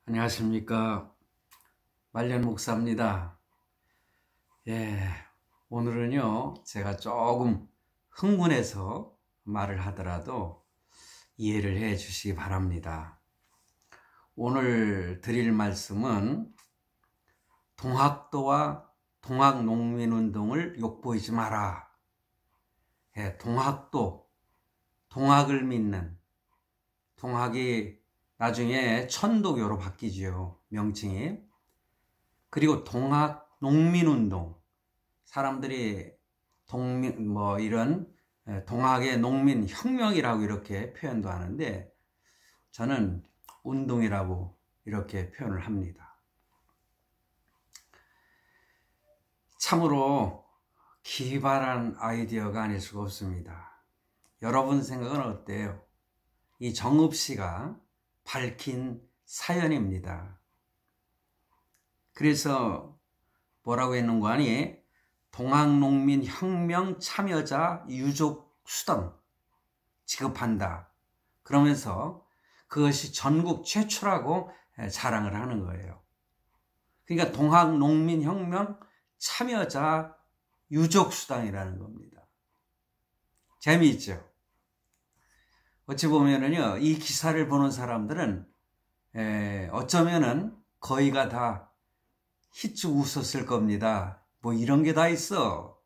안녕하십니까. 말년 목사입니다. 오늘은요, 제가 조금 흥분해서 말을 하더라도 이해를 해 주시기 바랍니다. 오늘 드릴 말씀은 동학도와 동학농민운동을 욕보이지 마라. 동학도, 동학을 믿는, 동학이 나중에 천도교로 바뀌죠, 명칭이. 그리고 동학 농민운동, 사람들이 이런 동학의 농민 혁명이라고 이렇게 표현도 하는데, 저는 운동이라고 이렇게 표현을 합니다. 참으로 기발한 아이디어가 아닐 수가 없습니다. 여러분 생각은 어때요? 이 정읍 씨가 밝힌 사연입니다. 그래서 뭐라고 했는고 하니, 동학농민 혁명 참여자 유족 수당 지급한다. 그러면서 그것이 전국 최초라고 자랑을 하는 거예요. 그러니까 동학농민 혁명 참여자 유족 수당이라는 겁니다. 재미있죠? 어찌 보면은요, 이 기사를 보는 사람들은 어쩌면은 거의가 다 히쭉 웃었을 겁니다. 뭐 이런 게 다 있어.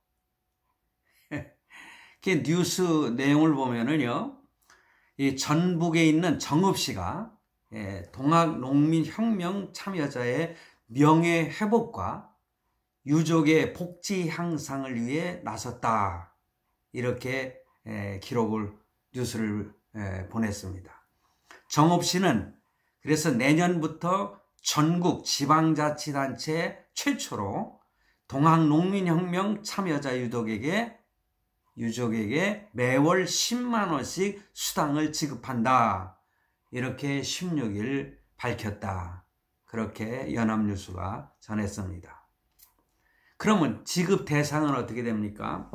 그 뉴스 내용을 보면은요, 이 전북에 있는 정읍시가 동학농민혁명 참여자의 명예 회복과 유족의 복지 향상을 위해 나섰다. 이렇게 뉴스를 보냈습니다. 정읍시는 그래서 내년부터 전국 지방자치단체 최초로 동학농민혁명 참여자 유족에게 매월 10만 원씩 수당을 지급한다. 이렇게 16일 밝혔다. 그렇게 연합뉴스가 전했습니다. 그러면 지급 대상은 어떻게 됩니까?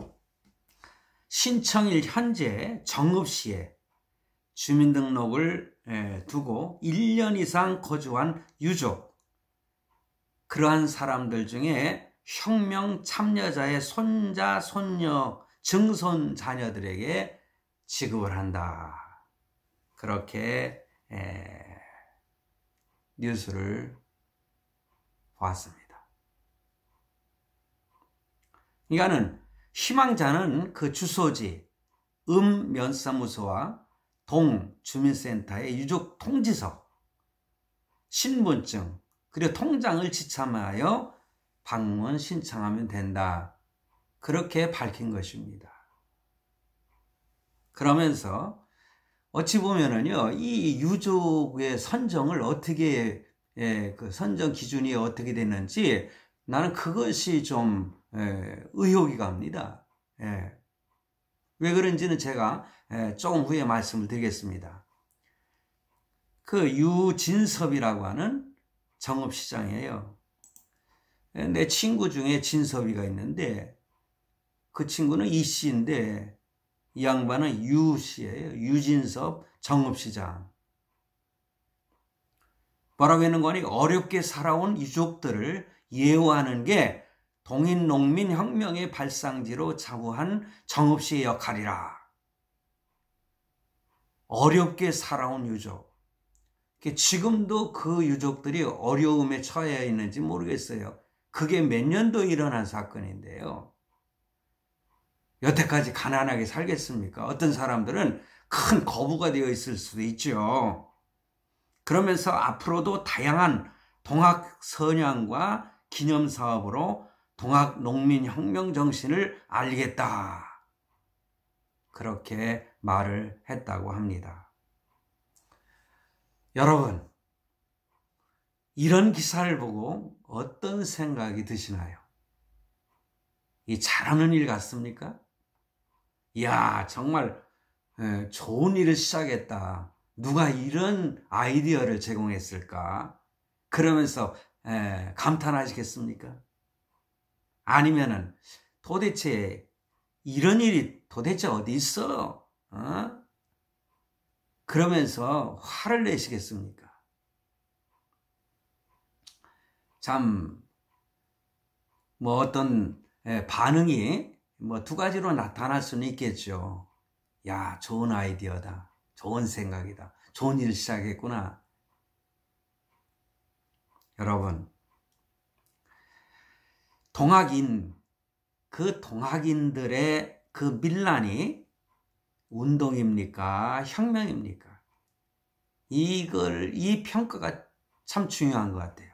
신청일 현재 정읍시에 주민등록을 두고 1년 이상 거주한 유족, 그러한 사람들 중에 혁명 참여자의 손자, 손녀, 증손 자녀들에게 지급을 한다. 그렇게 뉴스를 보았습니다. 그러니까는 희망자는 그 주소지 면사무소와 동주민센터의 유족 통지서, 신분증, 그리고 통장을 지참하여 방문 신청하면 된다. 그렇게 밝힌 것입니다. 그러면서 어찌 보면은요, 이 유족의 선정을 어떻게, 그 선정 기준이 어떻게 됐는지 나는 그것이 좀 의혹이 갑니다. 왜 그런지는 제가 조금 후에 말씀을 드리겠습니다. 그 유진섭이라고 하는 정읍시장이에요. 내 친구 중에 진섭이가 있는데, 그 친구는 이씨인데 이 양반은 유씨예요. 유진섭 정읍시장. 뭐라고 했는 거니? 어렵게 살아온 유족들을 예우하는 게 동인농민혁명의 발상지로 자부한 정읍시의 역할이라. 어렵게 살아온 유족. 지금도 그 유족들이 어려움에 처해 있는지 모르겠어요. 그게 몇 년도 일어난 사건인데요. 여태까지 가난하게 살겠습니까? 어떤 사람들은 큰 거부가 되어 있을 수도 있죠. 그러면서 앞으로도 다양한 동학 선양과 기념사업으로 동학농민혁명 정신을 알리겠다. 그렇게 말을 했다고 합니다. 여러분, 이런 기사를 보고 어떤 생각이 드시나요? 이 잘하는 일 같습니까? 이야, 정말 좋은 일을 시작했다. 누가 이런 아이디어를 제공했을까? 그러면서 감탄하시겠습니까? 아니면은 도대체 이런 일이 도대체 어디 있어? 그러면서 화를 내시겠습니까? 참 뭐 어떤 반응이 뭐 두 가지로 나타날 수는 있겠죠. 야, 좋은 아이디어다. 좋은 생각이다. 좋은 일 시작했구나. 여러분, 그 동학인들의 그 밀란이 운동입니까? 혁명입니까? 이 평가가 참 중요한 것 같아요.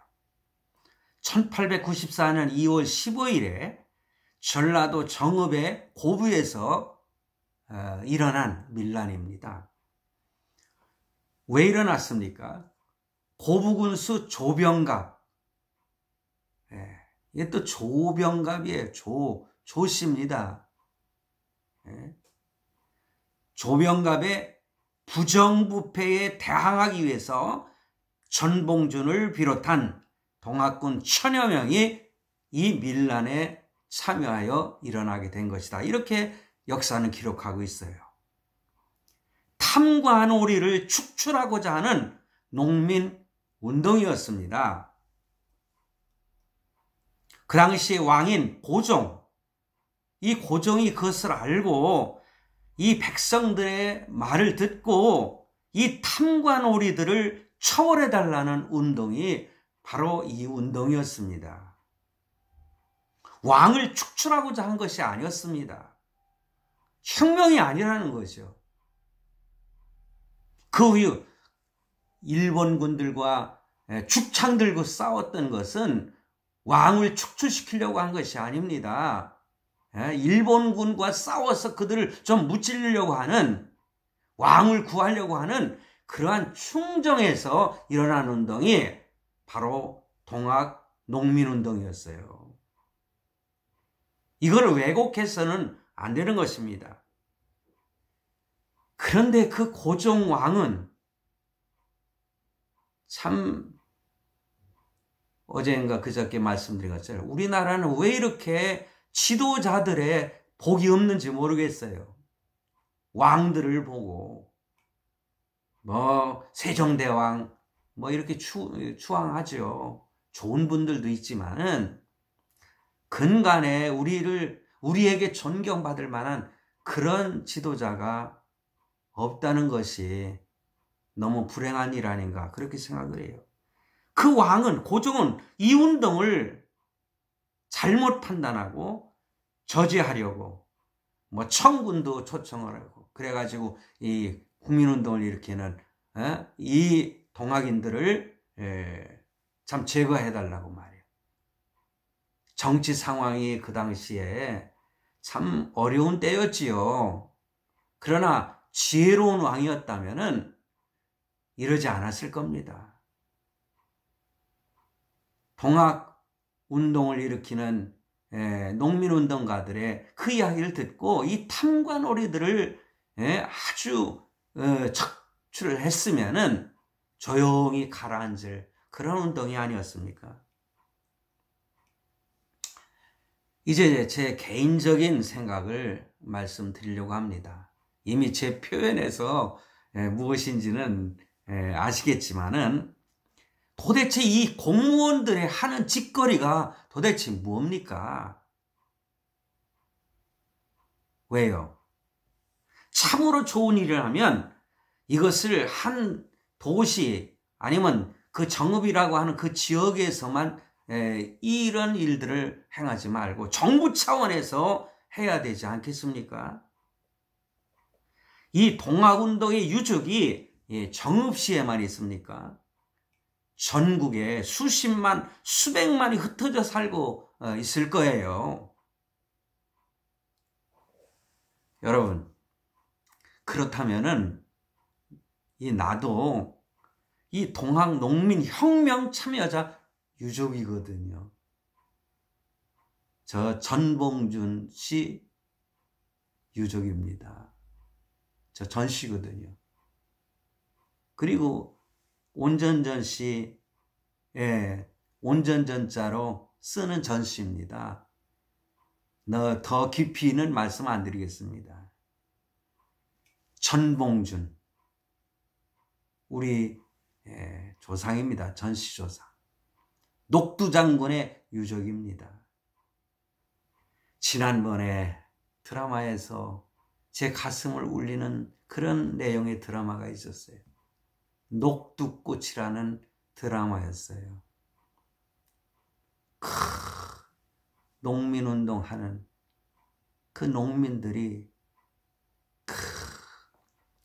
1894년 2월 15일에 전라도 정읍의 고부에서 일어난 밀란입니다. 왜 일어났습니까? 고부군수 조병갑, 이게 또 조병갑이에요. 조씨입니다. 조병갑의 부정부패에 대항하기 위해서 전봉준을 비롯한 동학군 1000여 명이 이 밀란에 참여하여 일어나게 된 것이다. 이렇게 역사는 기록하고 있어요. 탐관오리를 축출하고자 하는 농민 운동이었습니다. 그 당시 왕인 고종, 이 고종이 그것을 알고 이 백성들의 말을 듣고 이 탐관오리들을 처벌해달라는 운동이 바로 이 운동이었습니다. 왕을 축출하고자 한 것이 아니었습니다. 혁명이 아니라는 거죠. 그 이후 일본군들과 죽창 들고 싸웠던 것은 왕을 축출시키려고 한 것이 아닙니다. 일본군과 싸워서 그들을 좀 무찌르려고 하는, 왕을 구하려고 하는 그러한 충정에서 일어난 운동이 바로 동학 농민운동이었어요. 이걸 왜곡해서는 안 되는 것입니다. 그런데 그 고종왕은 참 어제인가 그저께 말씀드린 것처럼 우리나라는 왜 이렇게 지도자들의 복이 없는지 모르겠어요. 왕들을 보고 세종대왕 이렇게 추앙하죠. 좋은 분들도 있지만은 근간에 우리에게 존경받을 만한 그런 지도자가 없다는 것이 너무 불행한 일 아닌가 그렇게 생각을 해요. 그 왕은, 고종은 이 운동을 잘못 판단하고 저지하려고 청군도 초청을 하고 그래가지고 이 국민운동을 일으키는 이 동학인들을 참 제거해달라고 말이에요. 정치 상황이 그 당시에 참 어려운 때였지요. 그러나 지혜로운 왕이었다면은 이러지 않았을 겁니다. 동학 운동을 일으키는 농민운동가들의 그 이야기를 듣고 이 탐관오리들을 아주 척추를 했으면은 조용히 가라앉을 그런 운동이 아니었습니까? 이제 제 개인적인 생각을 말씀드리려고 합니다. 이미 제 표현에서 무엇인지는 아시겠지만은 도대체 이 공무원들의 하는 짓거리가 도대체 뭡니까? 왜요? 참으로 좋은 일을 하면 이것을 한 도시 아니면 그 정읍이라고 하는 그 지역에서만 이런 일들을 행하지 말고 정부 차원에서 해야 되지 않겠습니까? 이 동학운동의 유적이 정읍시에만 있습니까? 전국에 수십만, 수백만이 흩어져 살고 있을 거예요. 여러분, 그렇다면은 나도 이 동학 농민 혁명 참여자 유족이거든요. 저 전봉준 씨 유족입니다. 저 전씨거든요. 그리고 온전전 씨, 온전전자로 쓰는 전씨입니다. 더 깊이는 말씀 안 드리겠습니다. 전봉준, 우리 조상입니다. 전씨 조상. 녹두장군의 유적입니다. 지난번에 드라마에서 제 가슴을 울리는 그런 내용의 드라마가 있었어요. 녹두꽃이라는 드라마였어요. 농민운동하는 그 농민들이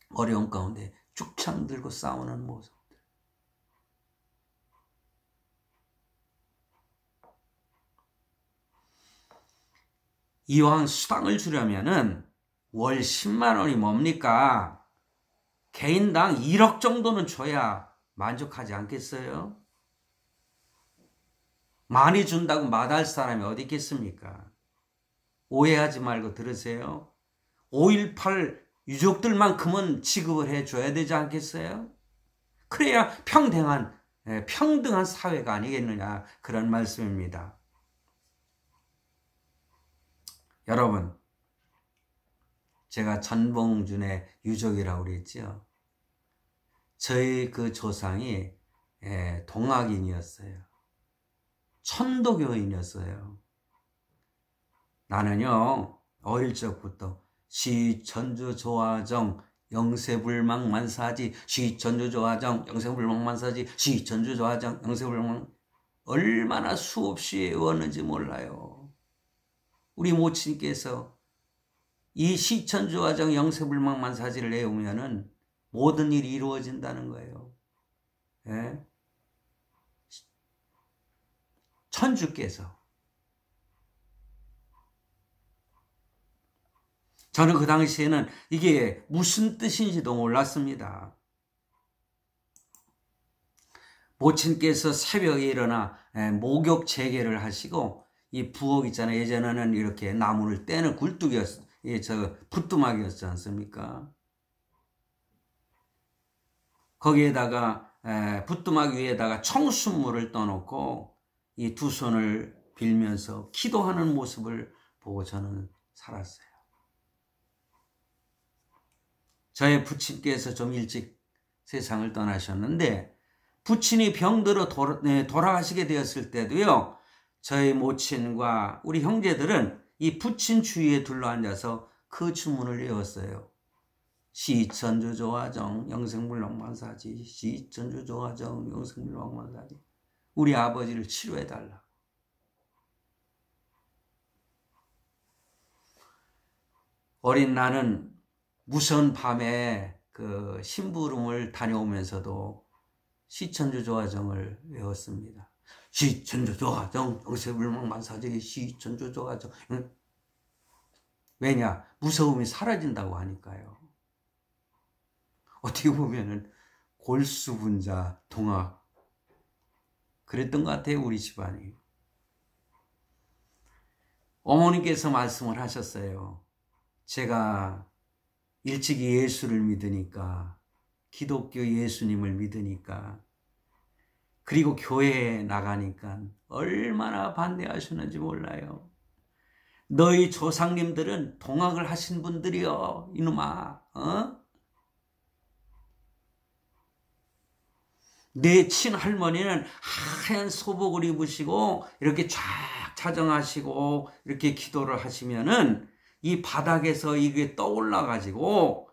어려운 가운데 죽창 들고 싸우는 모습. 이왕 수당을 주려면은 월 10만 원이 뭡니까? 개인당 1억 정도는 줘야 만족하지 않겠어요? 많이 준다고 마다할 사람이 어디 있겠습니까? 오해하지 말고 들으세요. 5.18 유족들만큼은 지급을 해줘야 되지 않겠어요? 그래야 평등한 사회가 아니겠느냐, 그런 말씀입니다. 여러분, 제가 전봉준의 유족이라고 그랬죠. 저희 그 조상이 동학인이었어요. 천도교인이었어요. 나는요, 어릴 적부터 시천주조화정 영세불망만사지, 시천주조화정 영세불망만사지, 시천주조화정 영세불망, 얼마나 수없이 외웠는지 몰라요. 우리 모친께서 이 시천주화정 영세불망만사지를 외우면은 모든 일이 이루어진다는 거예요. 예? 천주께서. 저는 그 당시에는 이게 무슨 뜻인지도 몰랐습니다. 모친께서 새벽에 일어나 목욕 재개를 하시고, 이 부엌 있잖아요. 예전에는 이렇게 나무를 떼는 굴뚝이었어요. 부뚜막이었지 않습니까? 거기에다가 부뚜막 위에다가 청순물을 떠놓고 이 두 손을 빌면서 기도하는 모습을 보고 저는 살았어요. 저의 부친께서 좀 일찍 세상을 떠나셨는데, 부친이 병들어 돌아가시게 되었을 때도요, 저희 모친과 우리 형제들은 이 부친 주위에 둘러앉아서 그 주문을 외웠어요. 시천주조화정 영생불망만사지, 시천주조화정 영생불망만사지. 우리 아버지를 치료해달라. 어린 나는 무서운 밤에 그 심부름을 다녀오면서도 시천주조화정을 외웠습니다. 시천주조화정 영세불망만사지, 시천주조화정. 왜냐? 무서움이 사라진다고 하니까요. 어떻게 보면은 골수분자 동학 그랬던 것 같아요, 우리 집안이. 어머니께서 말씀을 하셨어요. 제가 일찍이 예수를 믿으니까, 기독교 예수님을 믿으니까, 그리고 교회에 나가니까 얼마나 반대하셨는지 몰라요. 너희 조상님들은 동학을 하신 분들이여, 이놈아. 내 친할머니는 하얀 소복을 입으시고 이렇게 쫙 자정하시고 이렇게 기도를 하시면은 이 바닥에서 이게 떠올라 가지고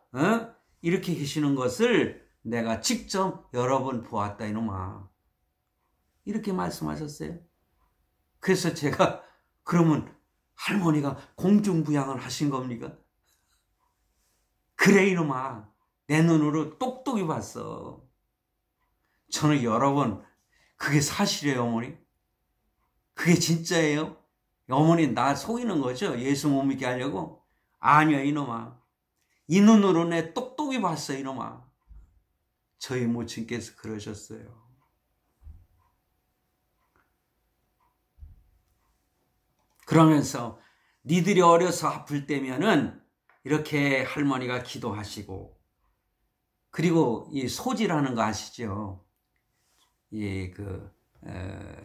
이렇게 계시는 것을 내가 직접 여러 번 보았다, 이놈아. 이렇게 말씀하셨어요. 그래서 제가, 그러면 할머니가 공중부양을 하신 겁니까? 그래, 이놈아. 내 눈으로 똑똑히 봤어. 저는 여러 번, 그게 사실이에요, 어머니? 그게 진짜예요? 어머니 나 속이는 거죠? 예수 못 믿게 하려고? 아니야, 이놈아. 이 눈으로 내 똑똑히 봤어, 이놈아. 저희 모친께서 그러셨어요. 그러면서 니들이 어려서 아플 때면은 이렇게 할머니가 기도하시고, 그리고 이 소지라는 거 아시죠?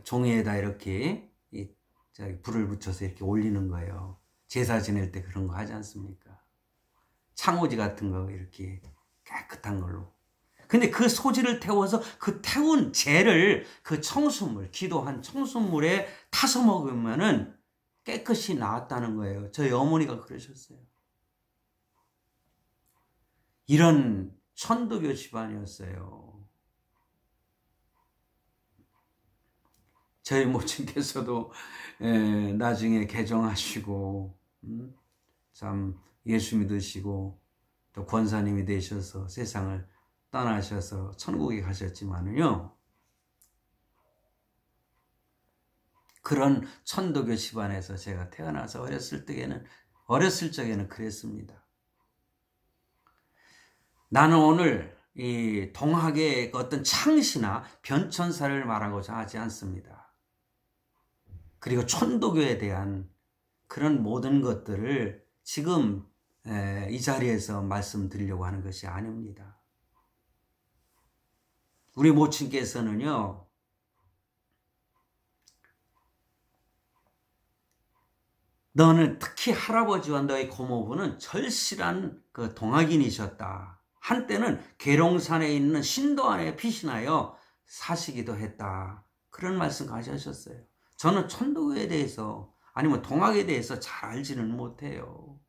종이에다 이렇게 불을 붙여서 이렇게 올리는 거예요. 제사 지낼 때 그런 거 하지 않습니까? 창호지 같은 거 이렇게 깨끗한 걸로. 근데 그 소지를 태워서 그 태운 재를 그 청수물, 기도한 청수물에 타서 먹으면은 깨끗이 나았다는 거예요. 저희 어머니가 그러셨어요. 이런 천도교 집안이었어요. 저희 모친께서도 나중에 개종하시고 참 예수 믿으시고 또 권사님이 되셔서 세상을 떠나셔서 천국에 가셨지만은요, 그런 천도교 집안에서 제가 태어나서 어렸을 적에는 그랬습니다. 나는 오늘 이 동학의 어떤 창시나 변천사를 말하고자 하지 않습니다. 그리고 천도교에 대한 그런 모든 것들을 지금 이 자리에서 말씀드리려고 하는 것이 아닙니다. 우리 모친께서는요, 너는 특히 할아버지와 너의 고모부는 절실한 그 동학인이셨다. 한때는 계룡산에 있는 신도안에 피신하여 사시기도 했다. 그런 말씀 하셨어요. 저는 천도교에 대해서 아니면 동학에 대해서 잘 알지는 못해요.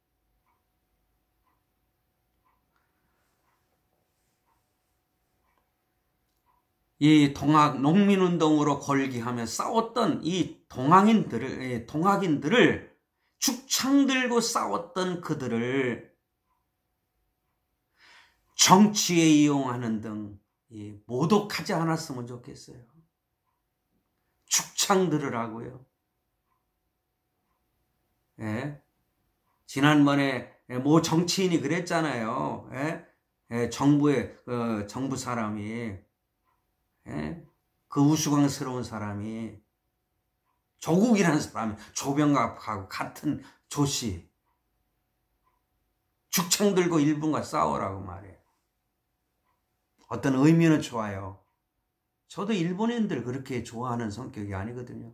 이 동학 농민운동으로 걸기하며 싸웠던 이 동학인들을 죽창 들고 싸웠던 그들을 정치에 이용하는 등 모독하지 않았으면 좋겠어요. 죽창 들으라고요. 예? 지난번에 모 정치인이 그랬잖아요. 예? 정부 사람이, 예? 그 우스꽝스러운 사람이, 조국이라는 사람이, 조병갑하고 같은 조씨, 죽창 들고 일본과 싸우라고 말해요. 어떤 의미는 좋아요. 저도 일본인들 그렇게 좋아하는 성격이 아니거든요.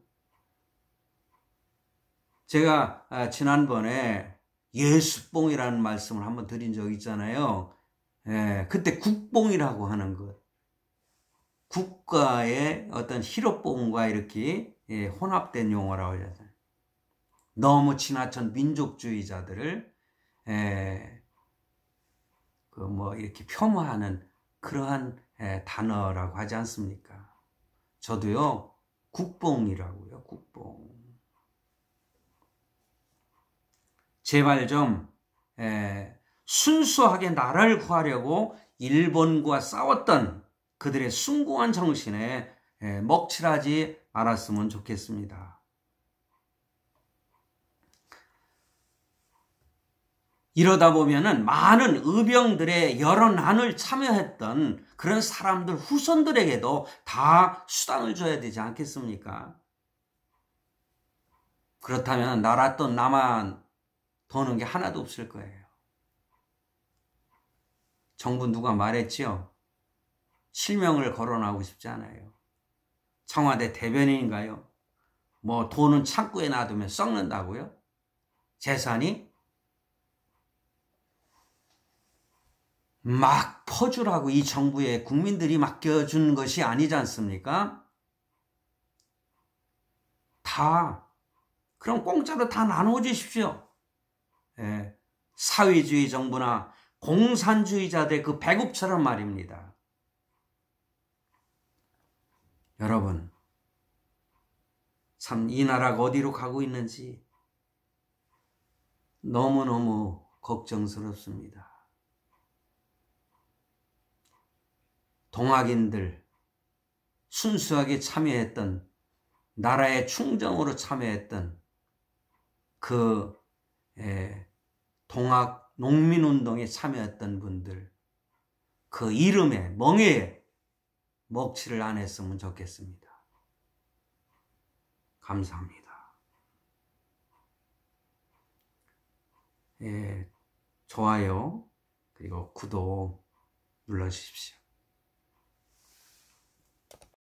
제가 지난번에 예수뽕이라는 말씀을 한번 드린 적 있잖아요. 예, 그때 국뽕이라고 하는 것. 국가의 어떤 희로뽕과 이렇게 혼합된 용어라고 하잖아요. 너무 지나친 민족주의자들을 이렇게 폄하하는 그러한 단어라고 하지 않습니까? 저도요, 국뽕이라고요, 국뽕. 제발 좀 순수하게 나라를 구하려고 일본과 싸웠던 그들의 숭고한 정신에 먹칠하지 않았으면 좋겠습니다. 이러다 보면은 많은 의병들의 여러 난을 참여했던 그런 사람들 후손들에게도 다 수당을 줘야 되지 않겠습니까? 그렇다면 나라 또 나만 도는 게 하나도 없을 거예요. 정부 누가 말했지요? 실명을 거론하고 싶지 않아요. 청와대 대변인인가요? 뭐 돈은 창고에 놔두면 썩는다고요? 재산이? 막 퍼주라고 이 정부에 국민들이 맡겨준 것이 아니지 않습니까? 그럼 공짜로 다 나눠주십시오. 예, 사회주의 정부나 공산주의자들 그 배급처럼 말입니다. 여러분, 참 이 나라가 어디로 가고 있는지 너무너무 걱정스럽습니다. 동학인들, 순수하게 참여했던, 나라의 충정으로 참여했던 그 동학 농민운동에 참여했던 분들, 그 이름에, 멍에에 먹칠을 안 했으면 좋겠습니다. 감사합니다. 좋아요, 그리고 구독 눌러주십시오.